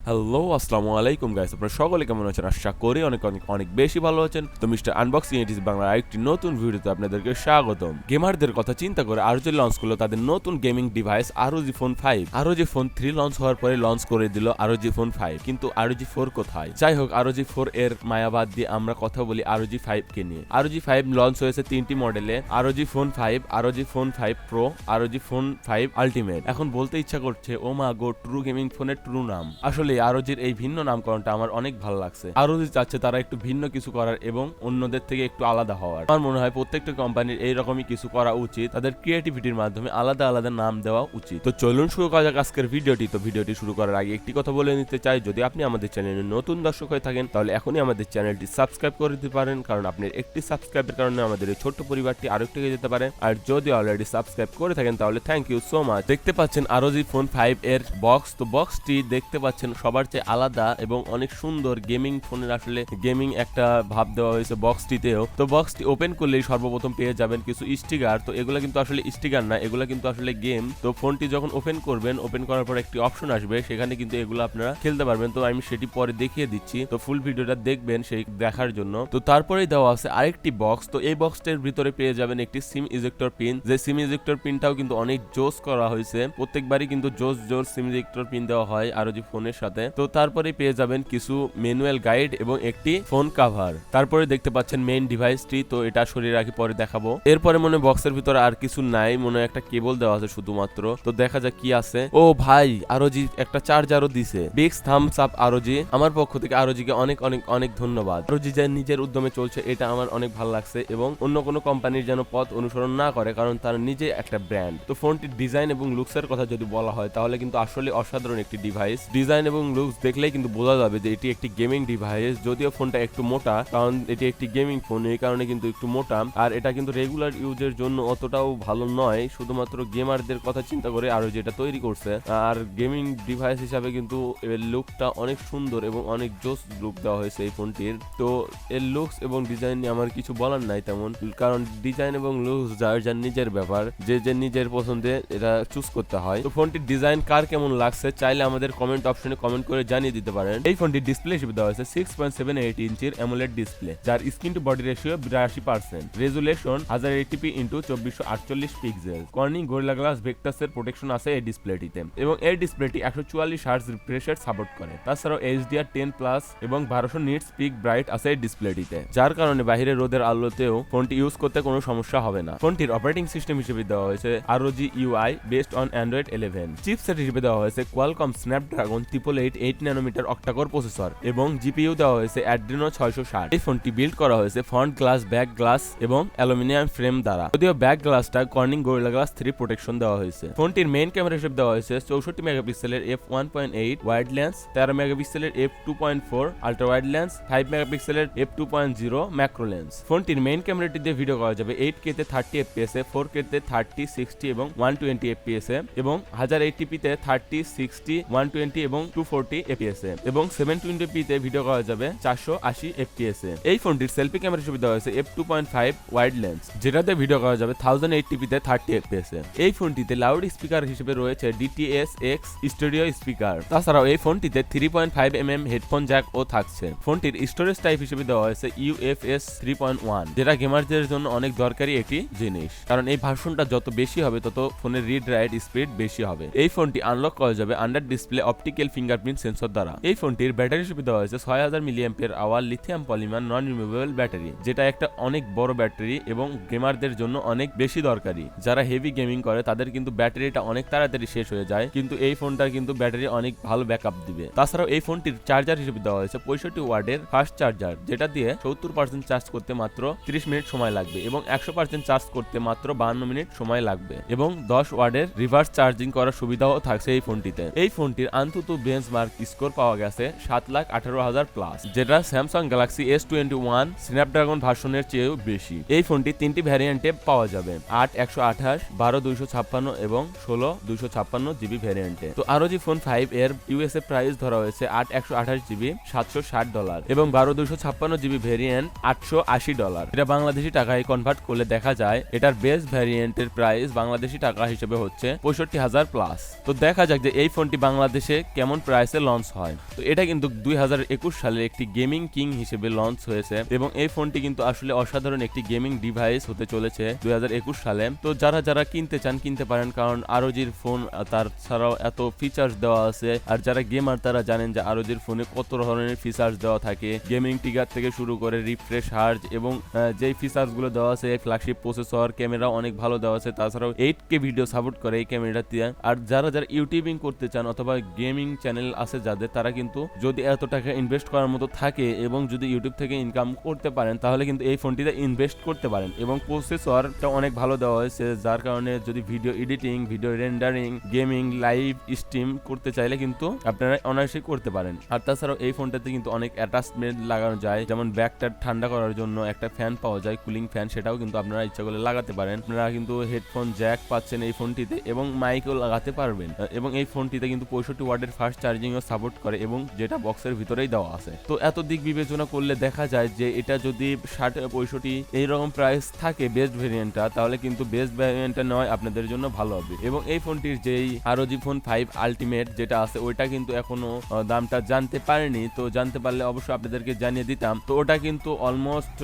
Hello আসসালামু আলাইকুম guys, আপনারা সকলে কেমন আছেন? আশা করি অনেক অনেক অনেক বেশি ভালো আছেন। তো মিস্টার আনবক্সিং এটিস বাংলার আরেকটি নতুন ভিডিওতে আপনাদেরকে স্বাগতম। গেমারদের কথা চিন্তা করে ROG লঞ্চ করলো তাদের নতুন gaming device ROG Phone 5। ROG Phone 3 launch হওয়ার পরে লঞ্চ করে দিল ROG Phone 5, কিন্তু ROG 4 কোথায়? যাই হোক, ROG 4 এর মায়াবাদ দিয়ে আমরা কথা বলি ROG 5 কে নিয়ে। ROG 5 লঞ্চ হয়েছে তিনটি মডেলে, ROG Phone 5, ROG Phone 5 Pro, ROG Phone 5 Ultimate। এখন বলতে ইচ্ছা করছে, ও মা গো, ট্রু গেমিং ফোনের ট্রু নাম। আসলে ROG এর এই ভিন্ন নামকরণটা আমার অনেক ভালো লাগছে। ROG চাচ্ছে তারা একটু ভিন্ন কিছু করার এবং অন্যদের থেকে একটু আলাদা হওয়ার। আমার মনে হয় প্রত্যেকটা কোম্পানির এইরকমই কিছু করা উচিত, তাদের ক্রিয়েটিভিটির মাধ্যমে আলাদা আলাদা নাম দেওয়া উচিত। তো চলুন শুরু করা যাক আজকের ভিডিওটি। তো ভিডিওটি শুরু করার আগে একটি কথা বলে নিতে চাই, যদি আপনি আমাদের চ্যানেলে নতুন দর্শক হয়ে থাকেন তাহলে এখনই আমাদের চ্যানেলটি সাবস্ক্রাইব করে দিতে পারেন, কারণ আপনার একটি সাবস্ক্রাইবের কারণে আমাদের এই ছোট্ট পরিবারটি আরো একটু এগিয়ে যেতে পারে। আর যদি অলরেডি সাবস্ক্রাইব করে থাকেন তাহলে থ্যাংক ইউ সো মাচ। দেখতে পাচ্ছেন ROG Phone 5 এর বক্স। তো বক্সটি দেখতে পাচ্ছেন সবার চেয়ে আলাদা এবং অনেক সুন্দর। গেমিং ফোনের আসলে গেমিং একটা ভাব দেওয়া হয়েছে বক্সটিতেও। তো বক্সটি ওপেন করলেই সর্বপ্রথম পেয়ে যাবেন কিছু স্টিকার। তো এগুলো কিন্তু আসলে স্টিকার না, এগুলো কিন্তু আসলে গেম। তো ফোনটি যখন ওপেন করবেন, ওপেন করার পর একটি অপশন আসবে, সেখানে কিন্তু এগুলো আপনারা খেলতে পারবেন। তো আমি সেটি পরে দেখিয়ে দিচ্ছি, তো ফুল ভিডিওটা দেখবেন সেই দেখার জন্য। তো তারপরেই দেওয়া আছে আরেকটি বক্স। তো এই বক্সটার ভিতরে পেয়ে যাবেন একটি সিম ইজেক্টর পিন, যে সিম ইজেক্টর পিনটাও কিন্তু অনেক জোস করা হয়েছে। প্রত্যেকবারই কিন্তু জোস সিম ইজেক্টর পিন দেওয়া হয় ROG ফোনের সাথে। তো তারপরে পেয়ে যাবেন কিছু ম্যানুয়াল গাইড এবং একটি ফোন কভার। তারপরে দেখতে পাচ্ছেন মেইন ডিভাইসটি। তো এটা সরিয়ে রাখি, পরে দেখাবো। এরপরে মনে বক্সের ভিতরে আর কিছু নাই, মনে একটা কেবল দেওয়া আছে শুধুমাত্র। তো দেখা যাক কি আছে। ও ভাই, ROG একটা চার্জারও দিছে। Big Thums up ROG। আমার পক্ষ থেকে ROG কে অনেক অনেক অনেক ধন্যবাদ। ROG যে নিজের উদ্যমে চলছে, এটা আমার অনেক ভালো লাগছে এবং অন্য কোনো কোম্পানির যেন পথ অনুসরণ না করে, কারণ তারা নিজে একটা ব্র্যান্ড। তো ফোনটির ডিজাইন এবং লুকসের কথা যদি বলা হয় তাহলে কিন্তু আসলে অসাধারণ একটি ডিভাইস। ডিজাইন এবং লুকস দেখলেই কিন্তু বোঝা যাবে যে এটি একটি গেমিং ডিভাইস। যদিও ফোনটা একটু মোটা, কারণ এটি একটি গেমিং ফোন, এই কারণে কিন্তু একটু মোটা। আর এটা কিন্তু রেগুলার ইউজের জন্য অতটাও ভালো নয়, শুধুমাত্র গেমারদের কথা চিন্তা করে ROG এটা তৈরি করছে। আর গেমিং ডিভাইস হিসাবে কিন্তু এর লুকটা অনেক সুন্দর এবং অনেক জোস লুক দেওয়া হয়েছে এই ফোনটির। তো এর লুকস এবং ডিজাইন নিয়ে আমার কিছু বলার নাই তেমন, কারণ ডিজাইন এবং লুকস যার নিজের ব্যাপার, যে নিজের পছন্দে এটা চুজ করতে হয়। তো ফোনটির ডিজাইন কার কেমন লাগছে চাইলে আমাদের কমেন্ট অপশনে কমেন্ট করে জানিয়ে দিতে পারেন। এই ফোনটির ডিসপ্লে হিসেবে দেওয়া হয়েছে 6.78 ইঞ্চির অ্যামোলেড ডিসপ্লে, যার screen to body ratio 82%, resolution 1080p × 2448 pixel. Corning Gorilla Glass ভেক্টাসের প্রোটেকশন আছে এই ডিসপ্লেটিতে, এবং এই ডিসপ্লেটি 144 হার্টজ রিফ্রেশ রেট সাপোর্ট করে। তাছাড়াও HDR10+ এবং 1200 নিটস পিক ব্রাইট আছে এই ডিসপ্লেটিতে, যার কারণে বাইরে রোদের আলোতেও ফোনটি ইউজ করতে কোনো সমস্যা হবে না। ফোনটির অপারেটিং সিস্টেম হিসেবে দেওয়া হয়েছে ROG UI based on Android 11। Chipset হিসেবে দেওয়া হয়েছে Qualcomm Snapdragon 888 8 nanometre octacore processor, এবং GPU দেওয়া হয়েছে Adreno 660। এই ফোনটি বিল্ড করা হয়েছে ফ্রন্ট গ্লাস, ব্যাক গ্লাস এবং অ্যালুমিনিয়াম ফ্রেম দ্বারা, যদিও ব্যাক গ্লাসটা কর্নিং গরিলা গ্লাস 3 প্রোটেকশন দেওয়া হয়েছে। ফোনটির মেইন ক্যামেরা হিসেবে দেওয়া হয়েছে 64 মেগাপিক্সেলের f1.8 ওয়াইড লেন্স, 13 মেগাপিক্সেলের f2.4 আল্ট্রা ওয়াইড লেন্স, 5 মেগাপিক্সেলের f2.0 ম্যাক্রো লেন্স। ফোনটির মেইন ক্যামেরাটি দিয়ে ভিডিও করা যাবে 8K তে 30 fps, 4K তে 30, 60 এবং 120 fps, এবং 1080p তে 30, 60, 120 এবং 240 fps, এবং 720p তে ভিডিও করা যাবে 480 fps। এই ফোনটির সেলফি ক্যামেরা হিসেবে দেওয়া হয়েছে f2.5 ওয়াইড লেন্স, যেটাতে ভিডিও করা যাবে 1080p তে 30 fps। এই ফোনটিতে লাউড স্পিকার হিসেবে রয়েছে DTS-X স্টেরিও স্পিকার। তাছাড়াও এই ফোনটিতে 3.5mm হেডফোন জ্যাক ও থাকছে। ফোনটির স্টোরেজ টাইপ হিসেবে দেওয়া হয়েছে UFS 3.1, যেটা গেমারদের জন্য অনেক দরকারি একটি জিনিস, কারণ এই ভার্সনটা যত বেশি হবে তত ফোনের রিড রাইট স্পিড বেশি হবে। এই ফোনটি আনলক করা যাবে under display optical fingerprint sensor দ্বারা। এই ফোনটির ব্যাটারি হিসেবে দেওয়া হয়েছে 6000 mAh lithium polymer non removable battery, যেটা একটা অনেক বড় ব্যাটারি এবং গেমারদের জন্য অনেক বেশি দরকারি। যারা হেভি গেমিং করে তাদের কিন্তু ব্যাটারিটা অনেক তাড়াতাড়ি শেষ হয়ে যায়, কিন্তু এই ফোনটার কিন্তু ব্যাটারি অনেক ভালো ব্যাকআপ দিবে। তাছাড়াও এই ফোনটির চার্জার হিসেবে দেওয়া হয়েছে 65 ওয়াটের ফাস্ট চার্জার, যেটা দিয়ে 70% চার্জ করতে মাত্র 30 মিনিট সময় লাগবে, এবং 100% চার্জ করতে মাত্র 52 মিনিট সময় লাগবে, এবং 10 ওয়াটের রিভার্স চার্জিং করার সুবিধাও থাকছে এই ফোনটিতে। এই ফোনটির আনতুতু বেঞ্চমার্ক স্কোর পাওয়া গেছে 7,18,000+, যেটা স্যামসাং গ্যালাক্সি S21 স্ন্যাপড্রাগন ভার্সনের চেয়েও বেশি। এই ফোনটি তিনটি ভ্যারিয়েন্টে পাওয়া যাবে, 8 128, 12 256 এবং 16 256 জিবি ভ্যারিয়েন্টে। তো ROG Phone 5 এর USA প্রাইস ধরা হয়েছে 8 128 জিবি $760, এবং 12 256 জিবি ভ্যারিয়েন্ট $880। এটা বাংলাদেশি টাকায় কনভার্ট করলে দেখা যায় এটার বেস ভ্যারিয়েন্টের প্রাইস বাংলাদেশি টাকা হিসেবে হচ্ছে 65,000+। তো দেখা যাক যে এই ফোনটি বাংলাদেশে কেমন প্রাইস প্রাইসে লঞ্চ হয়। তো এটা কিন্তু 2021 সালে একটি গেমিং কিং হিসেবে লঞ্চ হয়েছে এবং এই ফোনটি কিন্তু আসলে অসাধারণ একটি গেমিং ডিভাইস হতে চলেছে 2021 সালে। তো যারা কিনতে চান কিনতে পারেন, কারণ ROG-র ফোন তার ছাড়াও এত ফিচার্স দেওয়া আছে। আর যারা গেমার তারা জানেন যে ROG-র ফোনে কত ধরনের ফিচার্স দেওয়া থাকে, গেমিং ট্রিগার থেকে শুরু করে রিফ্রেশ হার্জ এবং যেই ফিচার্স গুলো দেওয়া আছে, ফ্ল্যাগশিপ প্রসেসর, ক্যামেরা অনেক ভালো দেওয়া আছে। তাছাড়াও 8K ভিডিও সাপোর্ট করে এই ক্যামেরাতে। আর যারা ইউটিউবিং করতে চান অথবা গেমিং চ্যানেল আছে যাদের, তারা কিন্তু যদি এত টাকা ইনভেস্ট করার মতো থাকে এবং যদি ইউটিউব থেকে ইনকাম করতে পারেন তাহলে কিন্তু এই ফোনটিতে ইনভেস্ট করতে পারেন। এবং প্রসেসরটা অনেক ভালো দেওয়া হয়েছে, যার কারণে যদি video editing, video rendering, gaming, live stream করতে চাইলে কিন্তু আপনারা অনায়াসে করতে পারেন। আর তাছাড়াও এই ফোনটাতে কিন্তু অনেক অ্যাটাচমেন্ট লাগানো যায়, যেমন ব্যাকটা ঠান্ডা করার জন্য একটা ফ্যান পাওয়া যায়, কুলিং ফ্যান, সেটাও কিন্তু আপনারা ইচ্ছা করলে লাগাতে পারেন। আপনারা কিন্তু হেডফোন জ্যাক পাচ্ছেন এই ফোনটিতে এবং মাইকও লাগাতে পারবেন। এবং এই ফোনটিতে কিন্তু 65 ওয়াটের ফাস্ট চার্জিংও সাপোর্ট করে এবং যেটা বক্সের ভিতরেই দেওয়া আছে। তো এত দিক বিবেচনা করলে দেখা যায় যে এটা যদি 60-65 এইরকম প্রাইস থাকে বেস্ট ভেরিয়েন্টটা, তাহলে কিন্তু বেস্ট ভেরিয়েন্টটা নয় আপনাদের জন্য ভালো হবে। এবং এই ফোনটির যেই ROG Phone 5 আলটিমেট যেটা আছে ওইটা কিন্তু এখনো দামটা জানতে পারিনি। তো জানতে পারলে অবশ্যই আপনাদেরকে জানিয়ে দিতাম। তো ওটা কিন্তু অলমোস্ট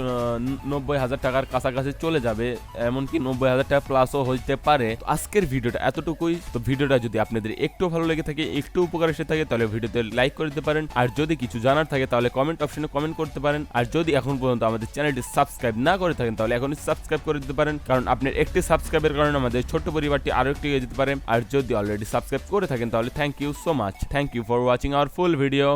90,000 টাকার কাছাকাছি চলে যাবে, এমনকি 90,000 টাকা প্লাসও হইতে পারে। তো আজকের ভিডিওটা এতটুকুই। তো ভিডিওটা যদি আপনাদের একটু ভালো লেগে থাকে, একটু উপকার এসে থাকে, তাহলে ভিডিওতে লাইক করে দিতে পারেন। আর যদি কিছু জানার থাকে তাহলে কমেন্ট অপশনে কমেন্ট করতে পারেন। আর যদি এখন পর্যন্ত আমাদের চ্যানেলটি সাবস্ক্রাইব না করে থাকেন তাহলে এখনই সাবস্ক্রাইব করে দিতে পারেন, কারণ আপনার একটি সাবস্ক্রাইবের কারণে আমাদের ছোট্ট পরিবারটি আরো একটু এগিয়ে যেতে পারে। আর যদি অলরেডি সাবস্ক্রাইব করে থাকেন তাহলে thank you so much. Thank you for watching our full video.